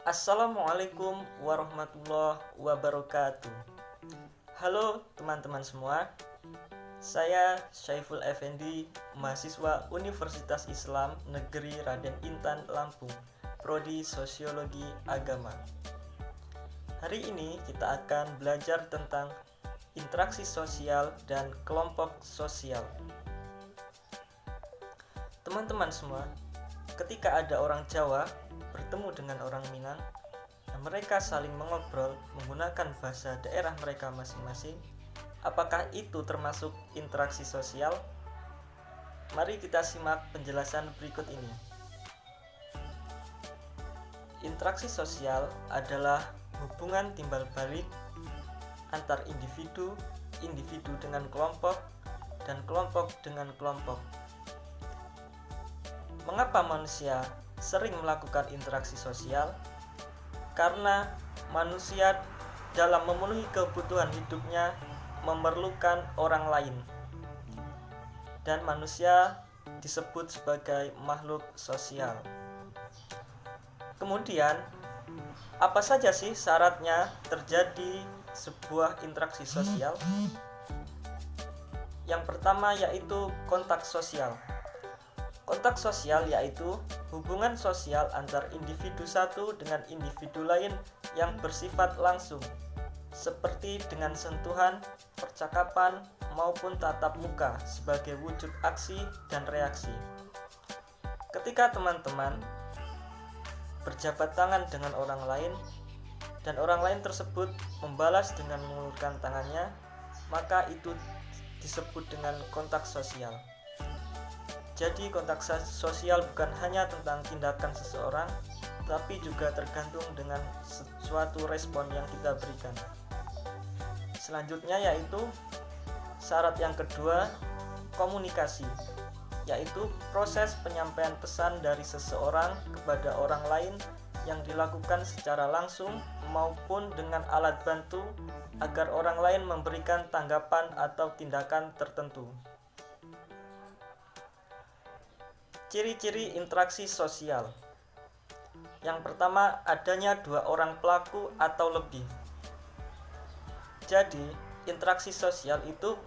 Assalamualaikum warahmatullahi wabarakatuh. Halo teman-teman semua, saya Syaiful Effendi, mahasiswa Universitas Islam Negeri Raden Intan Lampung, Prodi Sosiologi Agama. Hari ini kita akan belajar tentang interaksi sosial dan kelompok sosial. Teman-teman semua, ketika ada orang Jawa bertemu dengan orang Minang dan mereka saling mengobrol menggunakan bahasa daerah mereka masing-masing, apakah itu termasuk interaksi sosial? Mari kita simak penjelasan berikut ini. Interaksi sosial adalah hubungan timbal balik antar individu, individu dengan kelompok, dan kelompok dengan kelompok. Mengapa manusia sering melakukan interaksi sosial? Karena manusia dalam memenuhi kebutuhan hidupnya memerlukan orang lain, dan manusia disebut sebagai makhluk sosial. Kemudian, apa saja sih syaratnya terjadi sebuah interaksi sosial? Yang pertama yaitu kontak sosial. Kontak sosial yaitu hubungan sosial antar individu satu dengan individu lain yang bersifat langsung, seperti dengan sentuhan, percakapan, maupun tatap muka sebagai wujud aksi dan reaksi. Ketika teman-teman berjabat tangan dengan orang lain, dan orang lain tersebut membalas dengan mengulurkan tangannya, maka itu disebut dengan kontak sosial. Jadi kontak sosial bukan hanya tentang tindakan seseorang, tapi juga tergantung dengan suatu respon yang kita berikan. Selanjutnya yaitu syarat yang kedua, komunikasi, yaitu proses penyampaian pesan dari seseorang kepada orang lain yang dilakukan secara langsung maupun dengan alat bantu agar orang lain memberikan tanggapan atau tindakan tertentu. Ciri-ciri interaksi sosial. Yang pertama, adanya dua orang pelaku atau lebih. Jadi, interaksi sosial itu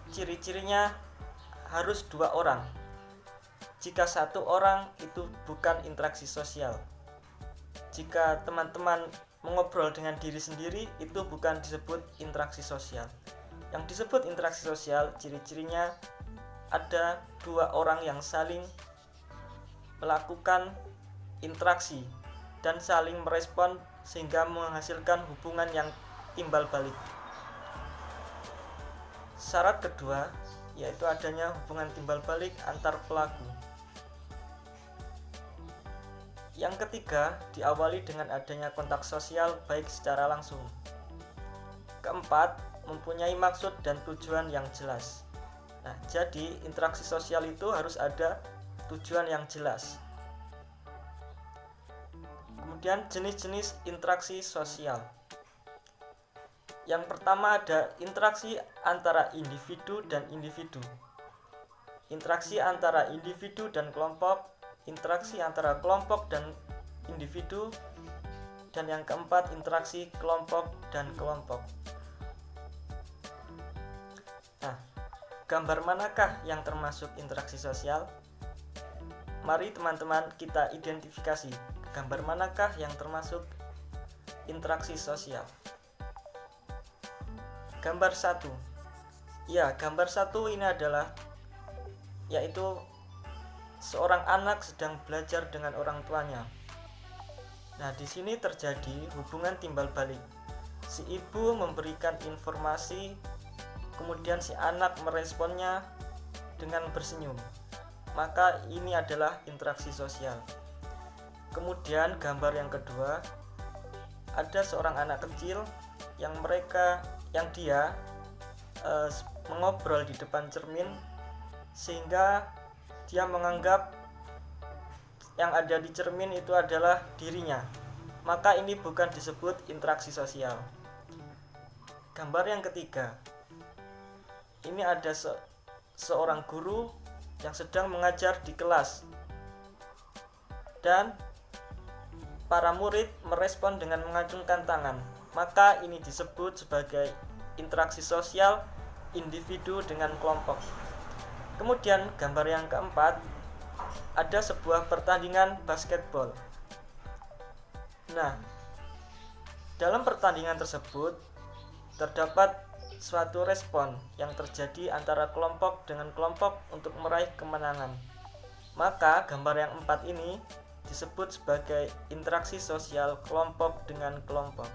ciri-cirinya harus dua orang. Jika satu orang itu bukan interaksi sosial. Jika teman-teman mengobrol dengan diri sendiri, itu bukan disebut interaksi sosial. Yang disebut interaksi sosial, ciri-cirinya ada dua orang yang saling melakukan interaksi dan saling merespon sehingga menghasilkan hubungan yang timbal balik. Syarat kedua yaitu adanya hubungan timbal balik antar pelaku. Yang ketiga diawali dengan adanya kontak sosial baik secara langsung. Keempat, mempunyai maksud dan tujuan yang jelas. Nah, jadi interaksi sosial itu harus ada tujuan yang jelas. Kemudian jenis-jenis interaksi sosial. Yang pertama ada interaksi antara individu dan individu. Interaksi antara individu dan kelompok, interaksi antara kelompok dan individu, dan yang keempat interaksi kelompok dan kelompok. Nah, gambar manakah yang termasuk interaksi sosial? Mari teman-teman kita identifikasi gambar manakah yang termasuk interaksi sosial. Gambar 1. Ya, gambar 1 ini adalah yaitu seorang anak sedang belajar dengan orang tuanya. Nah, di sini terjadi hubungan timbal balik. Si ibu memberikan informasi, kemudian si anak meresponnya dengan bersenyum. Maka ini adalah interaksi sosial. Kemudian gambar yang kedua, ada seorang anak kecil yang dia mengobrol di depan cermin sehingga dia menganggap yang ada di cermin itu adalah dirinya. Maka ini bukan disebut interaksi sosial. Gambar yang ketiga, ini ada seorang guru yang sedang mengajar di kelas dan para murid merespon dengan mengacungkan tangan. Maka ini disebut sebagai interaksi sosial individu dengan kelompok. Kemudian gambar yang keempat, ada sebuah pertandingan basketball. Nah, dalam pertandingan tersebut terdapat suatu respon yang terjadi antara kelompok dengan kelompok untuk meraih kemenangan. Maka gambar yang 4 ini disebut sebagai interaksi sosial kelompok dengan kelompok.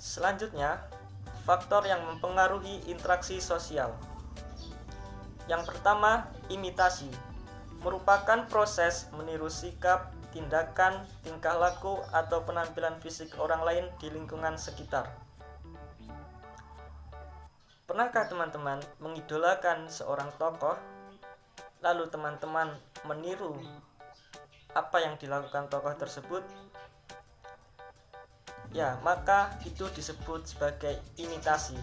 Selanjutnya, faktor yang mempengaruhi interaksi sosial. Yang pertama, imitasi, merupakan proses meniru sikap, tindakan, tingkah laku, atau penampilan fisik orang lain di lingkungan sekitar. Pernahkah teman-teman mengidolakan seorang tokoh, lalu teman-teman meniru apa yang dilakukan tokoh tersebut? Ya, maka itu disebut sebagai imitasi,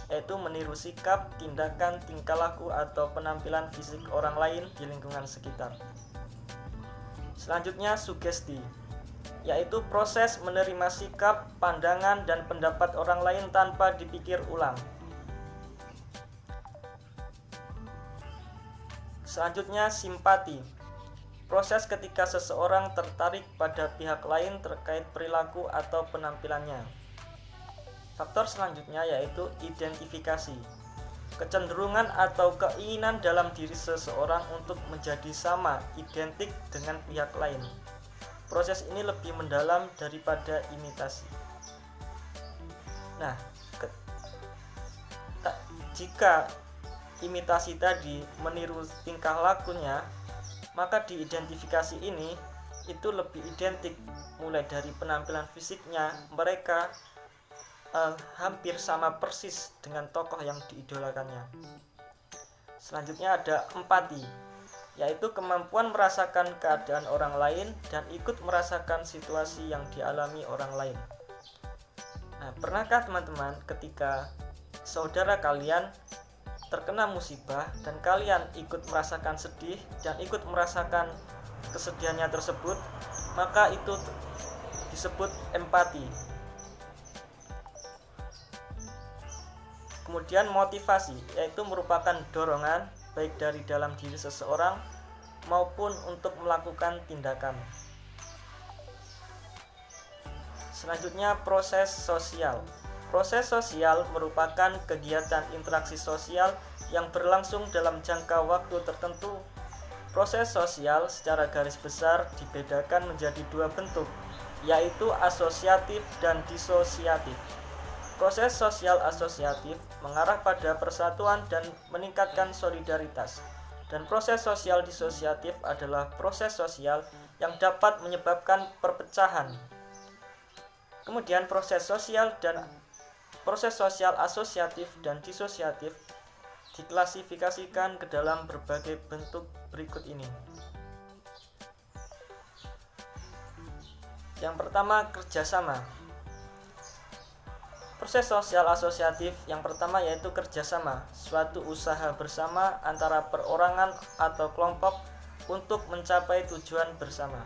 yaitu meniru sikap, tindakan, tingkah laku, atau penampilan fisik orang lain di lingkungan sekitar. Selanjutnya, sugesti, yaitu proses menerima sikap, pandangan, dan pendapat orang lain tanpa dipikir ulang. Selanjutnya, simpati, proses ketika seseorang tertarik pada pihak lain terkait perilaku atau penampilannya. Faktor selanjutnya yaitu identifikasi, kecenderungan atau keinginan dalam diri seseorang untuk menjadi sama, identik dengan pihak lain. Proses ini lebih mendalam daripada imitasi. Nah, jika imitasi tadi meniru tingkah lakunya, maka di identifikasi ini itu lebih identik, mulai dari penampilan fisiknya mereka hampir sama persis dengan tokoh yang diidolakannya. Selanjutnya ada empati, yaitu kemampuan merasakan keadaan orang lain dan ikut merasakan situasi yang dialami orang lain. Nah, pernahkah teman-teman ketika saudara kalian terkena musibah dan kalian ikut merasakan sedih dan ikut merasakan kesedihannya tersebut, maka itu disebut empati. Kemudian motivasi, yaitu merupakan dorongan baik dari dalam diri seseorang maupun untuk melakukan tindakan. Selanjutnya, proses sosial. Proses sosial merupakan kegiatan interaksi sosial yang berlangsung dalam jangka waktu tertentu. Proses sosial secara garis besar dibedakan menjadi dua bentuk, yaitu asosiatif dan disosiatif. Proses sosial asosiatif mengarah pada persatuan dan meningkatkan solidaritas. Dan proses sosial disosiatif adalah proses sosial yang dapat menyebabkan perpecahan. Kemudian proses sosial asosiatif dan disosiatif diklasifikasikan ke dalam berbagai bentuk berikut ini. Yang pertama, kerjasama. Proses sosial asosiatif yang pertama yaitu kerjasama, suatu usaha bersama antara perorangan atau kelompok untuk mencapai tujuan bersama.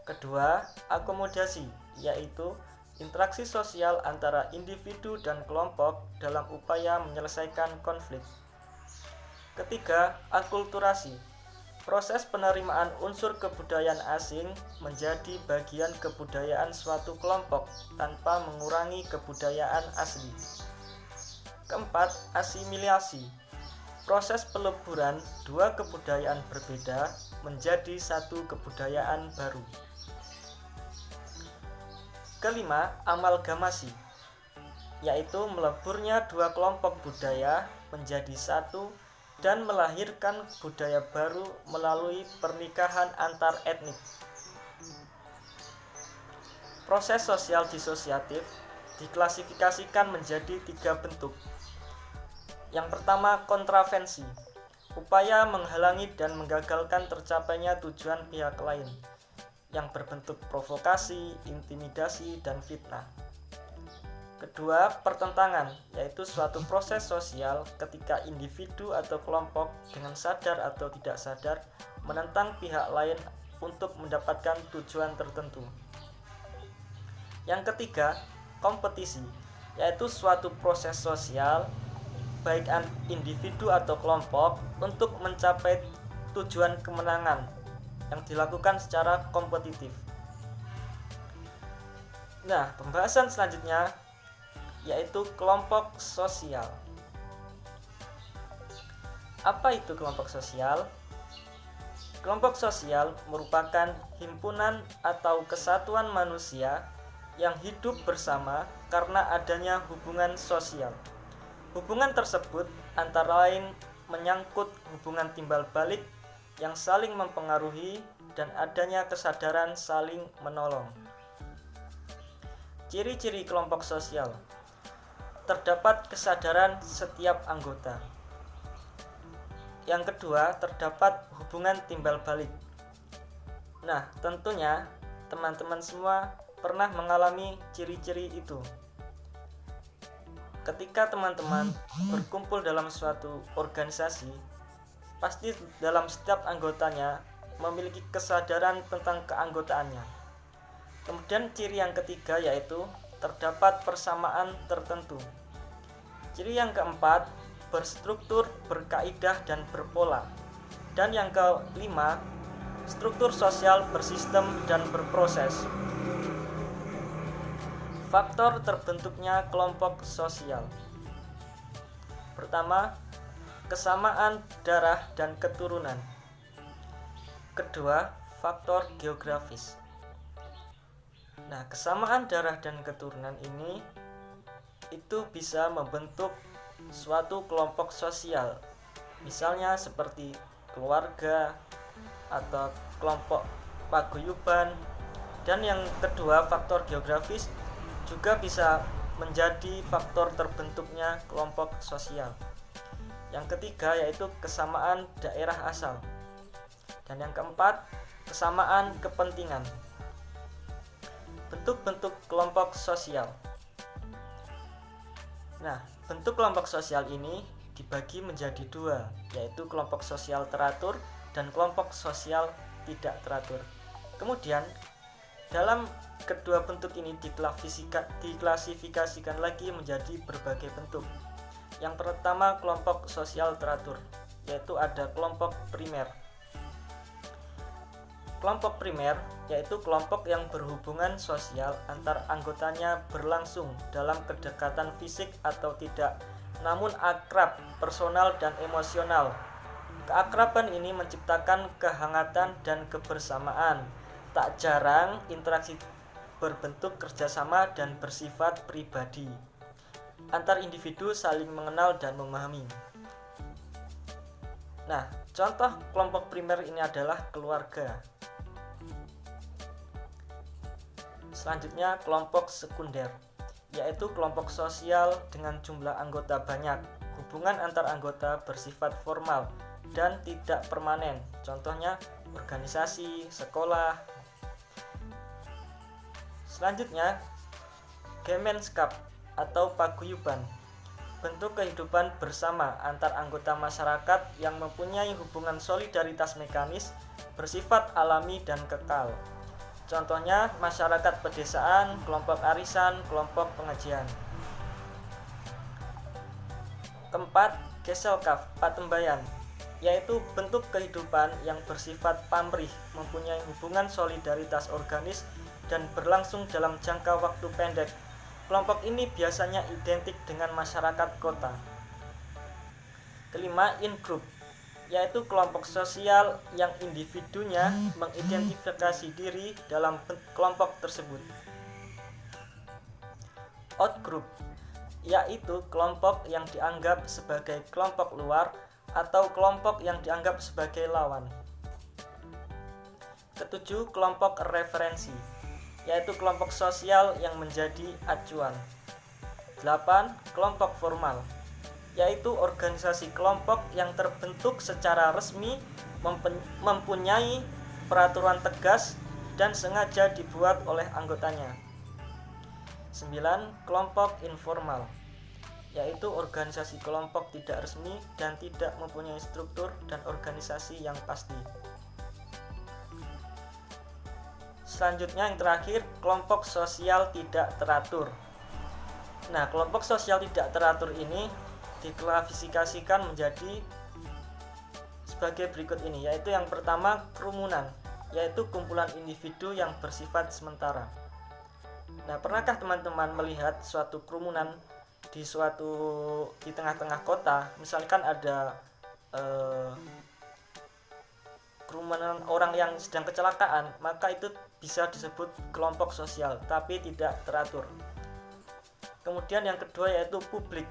Kedua, akomodasi, yaitu interaksi sosial antara individu dan kelompok dalam upaya menyelesaikan konflik. Ketiga, akulturasi, proses penerimaan unsur kebudayaan asing menjadi bagian kebudayaan suatu kelompok tanpa mengurangi kebudayaan asli. Keempat, asimilasi, proses peleburan dua kebudayaan berbeda menjadi satu kebudayaan baru. Kelima, amalgamasi, yaitu meleburnya dua kelompok budaya menjadi satu dan melahirkan budaya baru melalui pernikahan antar etnik. Proses sosial disosiatif diklasifikasikan menjadi tiga bentuk. Yang pertama, kontravensi, upaya menghalangi dan menggagalkan tercapainya tujuan pihak lain, yang berbentuk provokasi, intimidasi, dan fitnah. Kedua, pertentangan, yaitu suatu proses sosial ketika individu atau kelompok dengan sadar atau tidak sadar menentang pihak lain untuk mendapatkan tujuan tertentu. Yang ketiga, kompetisi, yaitu suatu proses sosial baik individu atau kelompok untuk mencapai tujuan kemenangan yang dilakukan secara kompetitif. Nah, pembahasan selanjutnya yaitu kelompok sosial. Apa itu kelompok sosial? Kelompok sosial merupakan himpunan atau kesatuan manusia yang hidup bersama karena adanya hubungan sosial. Hubungan tersebut antara lain menyangkut hubungan timbal balik yang saling mempengaruhi dan adanya kesadaran saling menolong. Ciri-ciri kelompok sosial: terdapat kesadaran setiap anggota. Yang kedua, terdapat hubungan timbal balik. Nah, tentunya teman-teman semua pernah mengalami ciri-ciri itu. Ketika teman-teman berkumpul dalam suatu organisasi, pasti dalam setiap anggotanya memiliki kesadaran tentang keanggotaannya. Kemudian ciri yang ketiga yaitu terdapat persamaan tertentu. Ciri yang keempat, berstruktur, berkaidah, dan berpola. Dan yang kelima, struktur sosial bersistem dan berproses. Faktor terbentuknya kelompok sosial. Pertama, kesamaan darah dan keturunan. Kedua, faktor geografis. Nah, kesamaan darah dan keturunan ini itu bisa membentuk suatu kelompok sosial. Misalnya seperti keluarga atau kelompok paguyuban. Dan yang kedua, faktor geografis juga bisa menjadi faktor terbentuknya kelompok sosial. Yang ketiga yaitu kesamaan daerah asal. Dan yang keempat, kesamaan kepentingan. Bentuk-bentuk kelompok sosial. Nah, bentuk kelompok sosial ini dibagi menjadi dua, yaitu kelompok sosial teratur dan kelompok sosial tidak teratur. Kemudian dalam kedua bentuk ini diklasifikasikan lagi menjadi berbagai bentuk. Yang pertama, kelompok sosial teratur, yaitu ada kelompok primer. Kelompok primer yaitu kelompok yang berhubungan sosial antar anggotanya berlangsung dalam kedekatan fisik atau tidak, namun akrab, personal, dan emosional. Keakraban ini menciptakan kehangatan dan kebersamaan. Tak jarang interaksi berbentuk kerjasama dan bersifat pribadi. Antar individu saling mengenal dan memahami. Nah, contoh kelompok primer ini adalah keluarga. Selanjutnya, kelompok sekunder, yaitu kelompok sosial dengan jumlah anggota banyak. Hubungan antar anggota bersifat formal dan tidak permanen. Contohnya, organisasi, sekolah. Selanjutnya, Gemeenschap atau paguyuban, bentuk kehidupan bersama antar anggota masyarakat yang mempunyai hubungan solidaritas mekanis, bersifat alami dan kekal. Contohnya, masyarakat pedesaan, kelompok arisan, kelompok pengajian. Keempat, Gesellschaft, patembayan, yaitu bentuk kehidupan yang bersifat pamrih, mempunyai hubungan solidaritas organis dan berlangsung dalam jangka waktu pendek. Kelompok ini biasanya identik dengan masyarakat kota. Kelima, in-group, yaitu kelompok sosial yang individunya mengidentifikasi diri dalam kelompok tersebut. Out-group, yaitu kelompok yang dianggap sebagai kelompok luar atau kelompok yang dianggap sebagai lawan. Ketujuh, kelompok referensi, yaitu kelompok sosial yang menjadi acuan. 8. Kelompok formal, yaitu organisasi kelompok yang terbentuk secara resmi, mempunyai peraturan tegas dan sengaja dibuat oleh anggotanya. 9. Kelompok informal, yaitu organisasi kelompok tidak resmi dan tidak mempunyai struktur dan organisasi yang pasti. Selanjutnya yang terakhir, kelompok sosial tidak teratur. Nah, kelompok sosial tidak teratur ini diklasifikasikan menjadi sebagai berikut ini, yaitu yang pertama kerumunan, yaitu kumpulan individu yang bersifat sementara. Nah, pernahkah teman-teman melihat suatu kerumunan di tengah-tengah kota, misalkan ada kerumunan orang yang sedang kecelakaan, maka itu bisa disebut kelompok sosial, tapi tidak teratur. Kemudian yang kedua yaitu publik,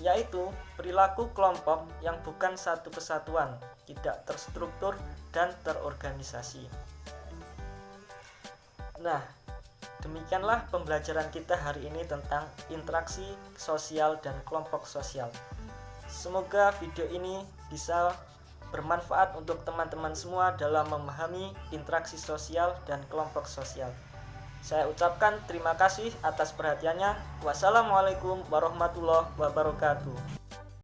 yaitu perilaku kelompok yang bukan satu kesatuan, tidak terstruktur dan terorganisasi. Nah, demikianlah pembelajaran kita hari ini tentang interaksi sosial dan kelompok sosial. Semoga video ini bisa bermanfaat untuk teman-teman semua dalam memahami interaksi sosial dan kelompok sosial. Saya ucapkan terima kasih atas perhatiannya. Wassalamualaikum warahmatullahi wabarakatuh.